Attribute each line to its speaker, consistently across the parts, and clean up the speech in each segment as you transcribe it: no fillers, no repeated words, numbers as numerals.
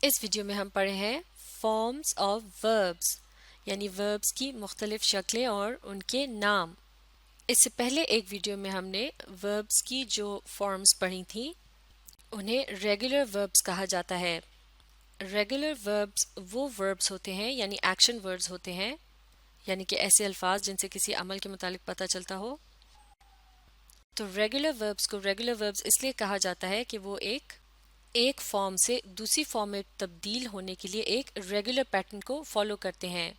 Speaker 1: اس video میں ہم پڑھے ہیں فارمز آف وربز یعنی وربز کی مختلف شکلیں اور ان کے نام۔ اس سے پہلے ایک ویڈیو میں ہم نے وربز کی جو فارمز پڑھی تھیں انہیں ریگولر وربز کہا جاتا ہے۔ ریگولر وربز وہ وربز ہوتے ہیں یعنی ایکشن ورڈز ہوتے ہیں، یعنی کہ ایسے الفاظ جن سے کسی عمل کے متعلق پتہ چلتا ہو۔ تو ریگولر وربز کو ریگولر وربز اس لیے کہا جاتا ہے کہ وہ ایک فارم سے دوسری فارم میں تبدیل ہونے کے لیے ایک ریگولر پیٹرن کو فالو کرتے ہیں،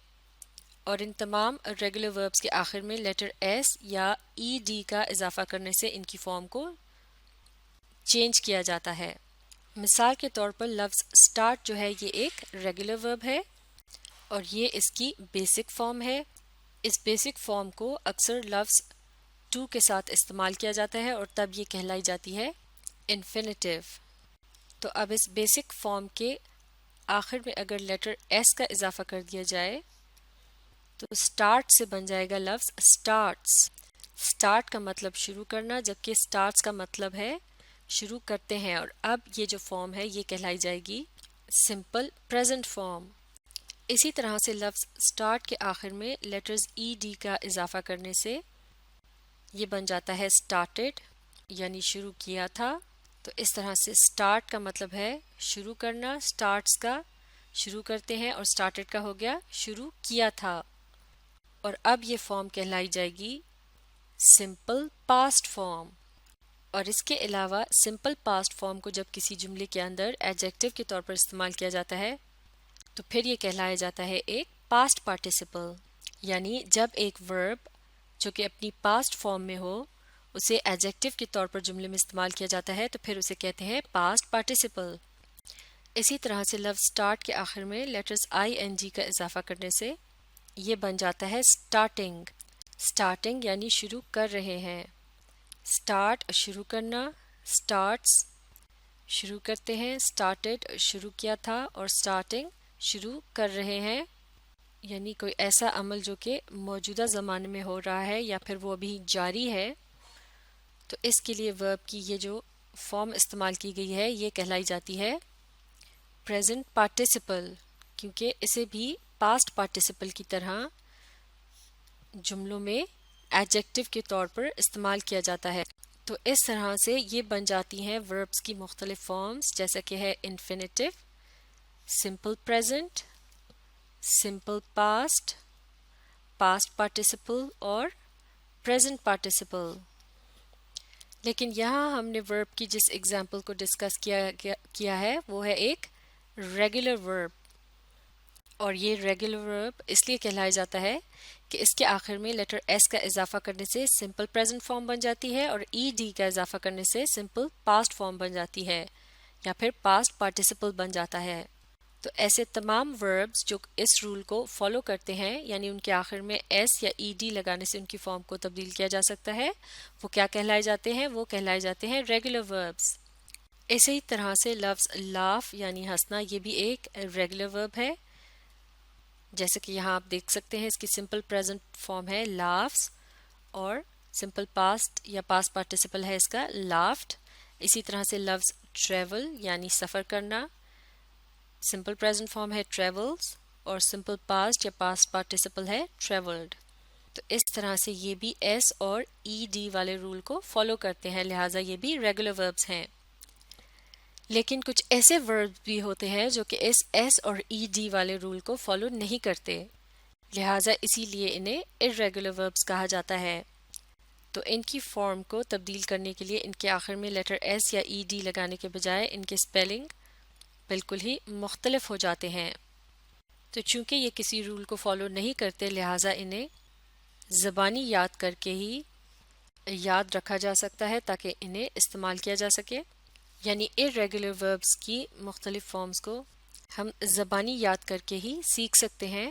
Speaker 1: اور ان تمام ریگولر وربز کے آخر میں لیٹر ایس یا ای ڈی کا اضافہ کرنے سے ان کی فارم کو چینج کیا جاتا ہے۔ مثال کے طور پر لفظ اسٹارٹ جو ہے یہ ایک ریگولر ورب ہے اور یہ اس کی بیسک فارم ہے۔ اس بیسک فارم کو اکثر لفظ ٹو کے ساتھ استعمال کیا جاتا ہے اور تب یہ کہلائی جاتی ہے انفینیٹیو۔ تو اب اس بیسک فارم کے آخر میں اگر لیٹر ایس کا اضافہ کر دیا جائے تو اسٹارٹ سے بن جائے گا لفظ اسٹارٹس۔ اسٹارٹ کا مطلب شروع کرنا، جبکہ اسٹارٹس کا مطلب ہے شروع کرتے ہیں، اور اب یہ جو فارم ہے یہ کہلائی جائے گی سمپل پریزنٹ فارم۔ اسی طرح سے لفظ اسٹارٹ کے آخر میں لیٹرز ای ڈی کا اضافہ کرنے سے یہ بن جاتا ہے اسٹارٹڈ یعنی شروع کیا تھا۔ تو اس طرح سے اسٹارٹ کا مطلب ہے شروع کرنا، اسٹارٹس کا شروع کرتے ہیں، اور اسٹارٹڈ کا ہو گیا شروع کیا تھا۔ اور اب یہ فارم کہلائی جائے گی سمپل پاسٹ فارم۔ اور اس کے علاوہ سمپل پاسٹ فارم کو جب کسی جملے کے اندر ایڈجیکٹو کے طور پر استعمال کیا جاتا ہے تو پھر یہ کہلایا جاتا ہے ایک پاسٹ پارٹیسپل، یعنی جب ایک ورب جو کہ اپنی پاسٹ فارم میں ہو اسے ایڈجیکٹو کے طور پر جملے میں استعمال کیا جاتا ہے تو پھر اسے کہتے ہیں پاسٹ پارٹیسپل۔ اسی طرح سے لفظ اسٹارٹ کے آخر میں لیٹرز آئی این جی کا اضافہ کرنے سے یہ بن جاتا ہے اسٹارٹنگ۔ اسٹارٹنگ یعنی شروع کر رہے ہیں۔ اسٹارٹ شروع کرنا، اسٹارٹس شروع کرتے ہیں، اسٹارٹڈ شروع کیا تھا، اور اسٹارٹنگ شروع کر رہے ہیں، یعنی کوئی ایسا عمل جو کہ موجودہ زمانے میں ہو رہا ہے یا پھر وہ ابھی جاری ہے۔ تو اس کے لیے ورب کی یہ جو فارم استعمال کی گئی ہے یہ کہلائی جاتی ہے پریزنٹ پارٹیسپل، کیونکہ اسے بھی پاسٹ پارٹیسپل کی طرح جملوں میں ایڈجیکٹو کے طور پر استعمال کیا جاتا ہے۔ تو اس طرح سے یہ بن جاتی ہیں وربس کی مختلف فارمز، جیسا کہ ہے infinitive, simple present, simple past, past participle اور پریزنٹ پارٹیسپل۔ لیکن یہاں ہم نے ورب کی جس ایگزامپل کو ڈسکس کیا ہے وہ ہے ایک ریگولر ورب، اور یہ ریگولر ورب اس لیے کہلایا جاتا ہے کہ اس کے آخر میں لیٹر ایس کا اضافہ کرنے سے سمپل پریزنٹ فارم بن جاتی ہے اور ای ڈی کا اضافہ کرنے سے سمپل پاسٹ فارم بن جاتی ہے یا پھر پاسٹ پارٹیسپل بن جاتا ہے۔ تو ایسے تمام وربز جو اس رول کو فالو کرتے ہیں یعنی ان کے آخر میں ایس یا ای ڈی لگانے سے ان کی فارم کو تبدیل کیا جا سکتا ہے، وہ کیا کہلائے جاتے ہیں؟ وہ کہلائے جاتے ہیں ریگولر وربز۔ اسی ہی طرح سے لفظ لاف یعنی ہنسنا یہ بھی ایک ریگولر ورب ہے، جیسے کہ یہاں آپ دیکھ سکتے ہیں اس کی سمپل پریزنٹ فارم ہے لافس، اور سمپل پاسٹ یا پاسٹ پارٹیسپل ہے اس کا لافٹ۔ اسی طرح سے لفظ ٹریول یعنی سفر کرنا، سمپل پریزنٹ فارم ہے ٹریولز، اور سمپل پاسٹ یا پاسٹ پارٹیسپل ہے ٹریولڈ۔ تو اس طرح سے یہ بھی ایس اور ای ڈی والے رول کو فالو کرتے ہیں، لہٰذا یہ بھی ریگولر وربز ہیں۔ لیکن کچھ ایسے وربز بھی ہوتے ہیں جو کہ اس ایس اور ای ڈی والے رول کو فالو نہیں کرتے، لہٰذا اسی لیے انہیں irregular verbs کہا جاتا ہے۔ تو ان کی فارم کو تبدیل کرنے کے لیے ان کے آخر میں لیٹر ایس یا ای ڈی لگانے کے بجائے ان کے اسپیلنگ بالکل ہی مختلف ہو جاتے ہیں۔ تو چونکہ یہ کسی رول کو فالو نہیں کرتے لہٰذا انہیں زبانی یاد کر کے ہی یاد رکھا جا سکتا ہے تاکہ انہیں استعمال کیا جا سکے، یعنی irregular verbs کی مختلف فارمز کو ہم زبانی یاد کر کے ہی سیکھ سکتے ہیں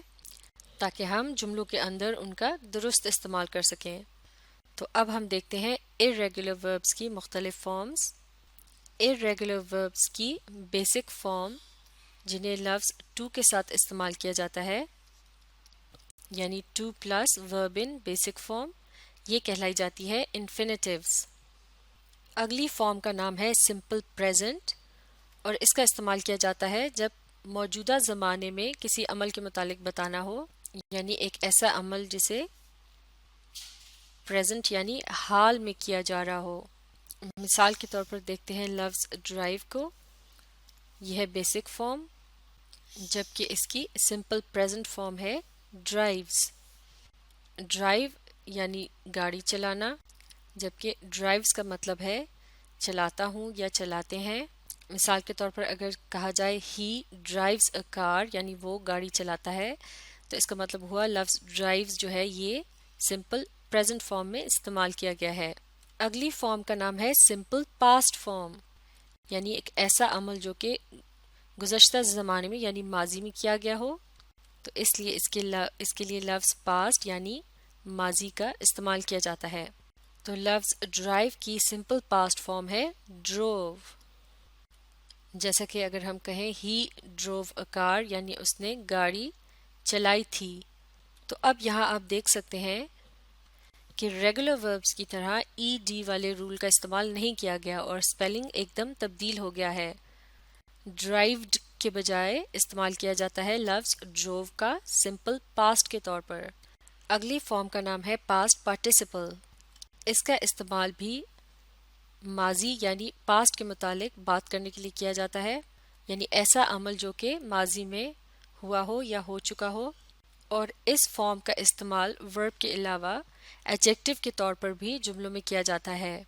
Speaker 1: تاکہ ہم جملوں کے اندر ان کا درست استعمال کر سکیں۔ تو اب ہم دیکھتے ہیں irregular verbs کی مختلف فارمز۔ irregular verbs کی بیسک فارم جنہیں لفظ ٹو کے ساتھ استعمال کیا جاتا ہے، یعنی ٹو پلس ورب ان بیسک فارم، یہ کہلائی جاتی ہے انفینیٹیوز۔ اگلی فارم کا نام ہے سمپل پریزنٹ، اور اس کا استعمال کیا جاتا ہے جب موجودہ زمانے میں کسی عمل کے متعلق بتانا ہو، یعنی ایک ایسا عمل جسے پریزنٹ یعنی حال میں کیا جا رہا ہو۔ مثال کے طور پر دیکھتے ہیں لفظ ڈرائیو کو، یہ ہے بیسک فارم، جبکہ اس کی سمپل پریزنٹ فارم ہے ڈرائیوز۔ ڈرائیو یعنی گاڑی چلانا، جبکہ ڈرائیوز کا مطلب ہے چلاتا ہوں یا چلاتے ہیں۔ مثال کے طور پر اگر کہا جائے ہی ڈرائیوز اے کار یعنی وہ گاڑی چلاتا ہے، تو اس کا مطلب ہوا لفظ ڈرائیوز جو ہے یہ سمپل پریزنٹ فارم میں استعمال کیا گیا ہے۔ اگلی فارم کا نام ہے سمپل پاسٹ فارم، یعنی ایک ایسا عمل جو کہ گزشتہ زمانے میں یعنی ماضی میں کیا گیا ہو، تو اس لیے اس کے لیے لفظ پاسٹ یعنی ماضی کا استعمال کیا جاتا ہے۔ تو لفظ ڈرائیو کی سمپل پاسٹ فارم ہے ڈروو، جیسا کہ اگر ہم کہیں ہی ڈروو اے کار یعنی اس نے گاڑی چلائی تھی۔ تو اب یہاں آپ دیکھ سکتے ہیں کہ ریگولر وربز کی طرح ای ڈی والے رول کا استعمال نہیں کیا گیا اور سپیلنگ ایک دم تبدیل ہو گیا ہے۔ ڈرائیوڈ کے بجائے استعمال کیا جاتا ہے لفظ ڈروو کا سمپل پاسٹ کے طور پر۔ اگلی فارم کا نام ہے پاسٹ پارٹیسپل۔ اس کا استعمال بھی ماضی یعنی پاسٹ کے متعلق بات کرنے کے لیے کیا جاتا ہے، یعنی ایسا عمل جو کہ ماضی میں ہوا ہو یا ہو چکا ہو، اور اس فارم کا استعمال ورب کے علاوہ ایڈجیکٹو کے طور پر بھی جملوں میں کیا جاتا ہے۔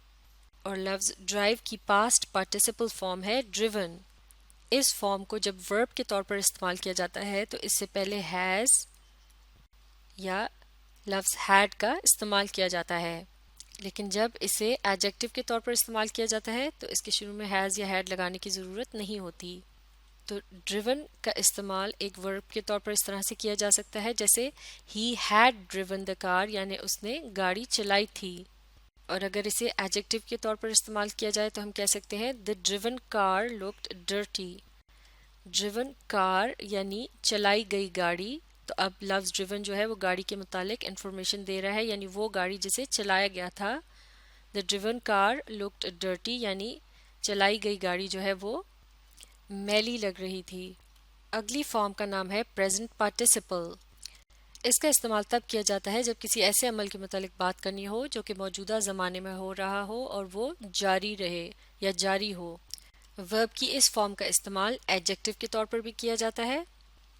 Speaker 1: اور لفظ ڈرائیو کی پاسٹ پارٹیسپل فارم ہے ڈریون۔ اس فارم کو جب ورب کے طور پر استعمال کیا جاتا ہے تو اس سے پہلے ہیز یا لفظ ہیڈ کا استعمال کیا جاتا ہے، لیکن جب اسے ایڈجیکٹو کے طور پر استعمال کیا جاتا ہے تو اس کے شروع میں ہیز یا ہیڈ لگانے کی ضرورت نہیں ہوتی۔ تو ڈریون کا استعمال ایک ورب کے طور پر اس طرح سے کیا جا سکتا ہے جیسے ہی ہیڈ ڈریون دا کار یعنی اس نے گاڑی چلائی تھی۔ اور اگر اسے ایڈجیکٹو کے طور پر استعمال کیا جائے تو ہم کہہ سکتے ہیں the driven car looked dirty۔ Driven car یعنی چلائی گئی گاڑی، تو اب لفظ ڈریون جو ہے وہ گاڑی کے متعلق انفارمیشن دے رہا ہے، یعنی وہ گاڑی جسے چلایا گیا تھا۔ the driven car looked dirty یعنی چلائی گئی گاڑی جو ہے وہ میلی لگ رہی تھی۔ اگلی فارم کا نام ہے پریزنٹ پارٹیسپل۔ اس کا استعمال تب کیا جاتا ہے جب کسی ایسے عمل کے متعلق بات کرنی ہو جو کہ موجودہ زمانے میں ہو رہا ہو اور وہ جاری رہے یا جاری ہو۔ ورب کی اس فارم کا استعمال ایڈجیکٹو کے طور پر بھی کیا جاتا ہے،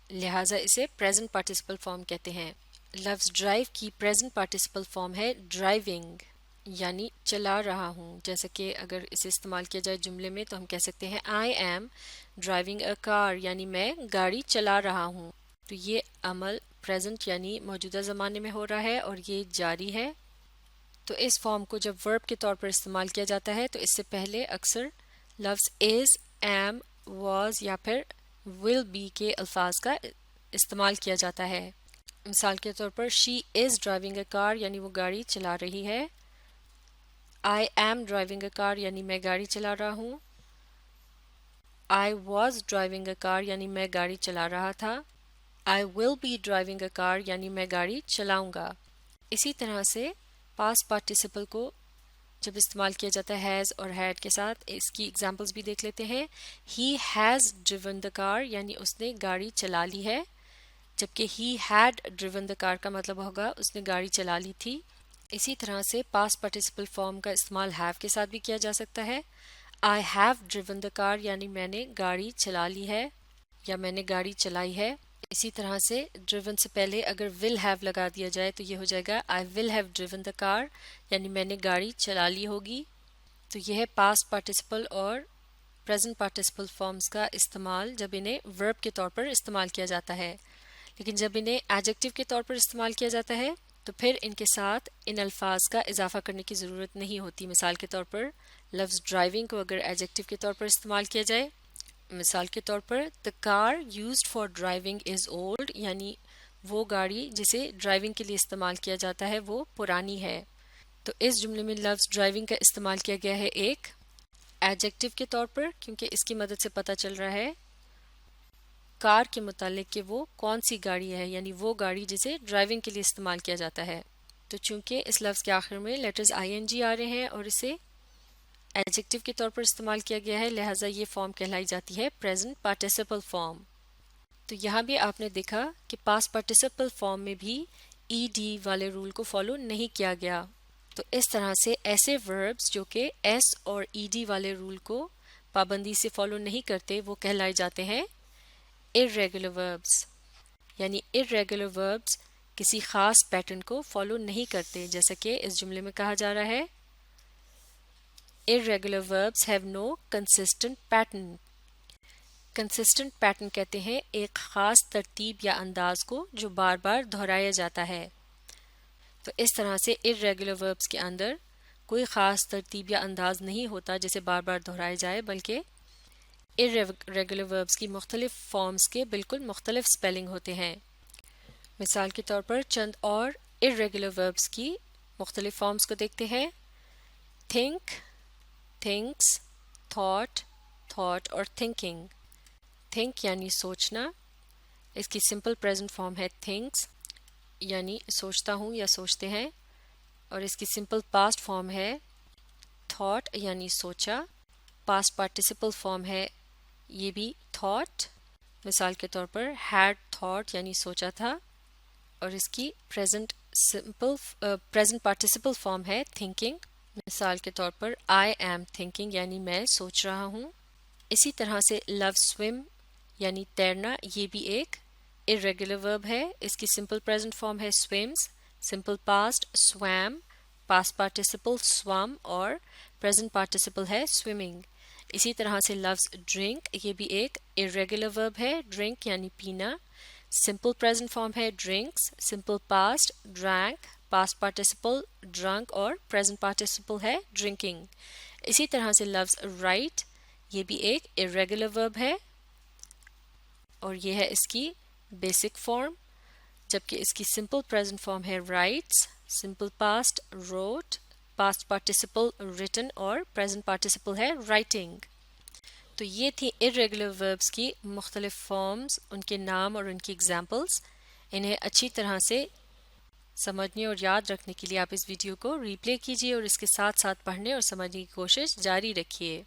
Speaker 1: لہٰذا اسے پریزنٹ پارٹیسپل فارم کہتے ہیں۔ لفظ ڈرائیو کی پریزنٹ پارٹیسپل فارم ہے ڈرائیونگ، یعنی چلا رہا ہوں، جیسا کہ اگر اسے استعمال کیا جائے جملے میں تو ہم کہہ سکتے ہیں I am driving a car یعنی میں گاڑی چلا رہا ہوں۔ تو یہ عمل پریزنٹ یعنی موجودہ زمانے میں ہو رہا ہے اور یہ جاری ہے۔ تو اس فارم کو جب ورب کے طور پر استعمال کیا جاتا ہے تو اس سے پہلے اکثر لفظ is, am, was یا پھر will be کے الفاظ کا استعمال کیا جاتا ہے۔ مثال کے طور پر she is driving a car یعنی وہ گاڑی چلا رہی ہے۔ I am driving a car یعنی میں گاڑی چلا رہا ہوں۔ I was driving a car یعنی میں گاڑی چلا رہا تھا۔ I will be driving a car یعنی میں گاڑی چلاؤں گا۔ اسی طرح سے پاسٹ پارٹیسپل کو جب استعمال کیا جاتا ہے ہیز اور ہیڈ کے ساتھ، اس کی ایگزامپلس بھی دیکھ لیتے ہیں۔ He has driven the car یعنی اس نے گاڑی چلا لی ہے، جبکہ he had driven the car کا مطلب ہوگا اس نے گاڑی چلا لی تھی۔ اسی طرح سے پاسٹ پارٹیسپل فارم کا استعمال have کے ساتھ بھی کیا جا سکتا ہے۔ I have driven the car یعنی میں نے گاڑی چلا لی ہے یا میں نے گاڑی چلائی ہے۔ اسی طرح سے driven سے پہلے اگر will have لگا دیا جائے تو یہ ہو جائے گا I will have driven the car یعنی میں نے گاڑی چلا لی ہوگی۔ تو یہ ہے پاسٹ پارٹیسپل اور پریزنٹ پارٹیسپل فارمز کا استعمال جب انہیں ورب کے طور پر استعمال کیا جاتا ہے، لیکن جب انہیں ایڈجیکٹو کے طور پر استعمال کیا جاتا ہے تو پھر ان کے ساتھ ان الفاظ کا اضافہ کرنے کی ضرورت نہیں ہوتی۔ مثال کے طور پر لفظ ڈرائیونگ کو اگر ایڈجیکٹو کے طور پر استعمال کیا جائے، مثال کے طور پر the car used for driving is old یعنی وہ گاڑی جسے ڈرائیونگ کے لیے استعمال کیا جاتا ہے وہ پرانی ہے۔ تو اس جملے میں لفظ ڈرائیونگ کا استعمال کیا گیا ہے ایک ایڈجیکٹو کے طور پر، کیونکہ اس کی مدد سے پتہ چل رہا ہے کار کے متعلق کہ وہ کون سی گاڑی ہے، یعنی وہ گاڑی جسے ڈرائیونگ کے لیے استعمال کیا جاتا ہے۔ تو چونکہ اس لفظ کے آخر میں لیٹرز ING آ رہے ہیں اور اسے ایڈجیکٹو کے طور پر استعمال کیا گیا ہے، لہٰذا یہ فارم کہلائی جاتی ہے پریزنٹ پارٹیسپل فارم۔ تو یہاں بھی آپ نے دیکھا کہ پاسٹ پارٹیسپل فارم میں بھی ای ڈی والے رول کو فالو نہیں کیا گیا. تو اس طرح سے ایسے وربز جو کہ ایس اور ای ڈی والے رول کو پابندی سے فالو نہیں کرتے وہ کہلائے جاتے ہیں irregular verbs. یعنی irregular verbs کسی خاص پیٹرن کو فالو نہیں کرتے، جیسا کہ اس جملے میں کہا جا رہا ہے irregular verbs have no consistent pattern. Consistent pattern کہتے ہیں ایک خاص ترتیب یا انداز کو جو بار بار دہرایا جاتا ہے. تو اس طرح سے irregular verbs کے اندر کوئی خاص ترتیب یا انداز نہیں ہوتا جسے بار بار دہرائے جائے، بلکہ irregular verbs کی مختلف فارمز کے بالکل مختلف سپیلنگ ہوتے ہیں. مثال کے طور پر چند اور irregular verbs کی مختلف فارمز کو دیکھتے ہیں. think، thinks، thought، thought اور thinking. think یعنی سوچنا، اس کی سمپل پریزنٹ فارم ہے thinks یعنی سوچتا ہوں یا سوچتے ہیں، اور اس کی سمپل پاسٹ فارم ہے thought یعنی سوچا. پاسٹ پارٹیسپل فارم ہے یہ بھی thought. مثال کے طور پر had thought یعنی سوچا تھا، اور اس کی پریزنٹ پارٹیسپل فارم ہے thinking. مثال کے طور پر I am thinking یعنی میں سوچ رہا ہوں. اسی طرح سے love swim یعنی تیرنا، یہ بھی ایک irregular verb ہے. اس کی سمپل پریزنٹ فارم ہے swims، simple past swam، past participle swam اور پریزنٹ پارٹیسپل ہے swimming. اسی طرح سے loves drink، یہ بھی ایک irregular verb ہے. drink یعنی پینا، سمپل پریزنٹ فارم ہے drinks، simple past drank، past participle drunk اور پریزنٹ پارٹیسپل ہے drinking. اسی طرح سے loves write، یہ بھی ایک irregular verb ہے اور یہ ہے اس کی بیسک فارم، جبکہ اس کی سمپل پریزنٹ فارم ہے writes، simple past wrote، past participle written اور پریزنٹ پارٹیسپل ہے writing. تو یہ تھی irregular verbs کی مختلف فارمز، ان کے نام اور ان کی ایگزامپلز. انہیں اچھی طرح سے سمجھنے اور یاد رکھنے کے لیے آپ اس ویڈیو کو ری پلے کیجیے اور اس کے ساتھ ساتھ پڑھنے اور سمجھنے کی کوشش جاری رکھیے.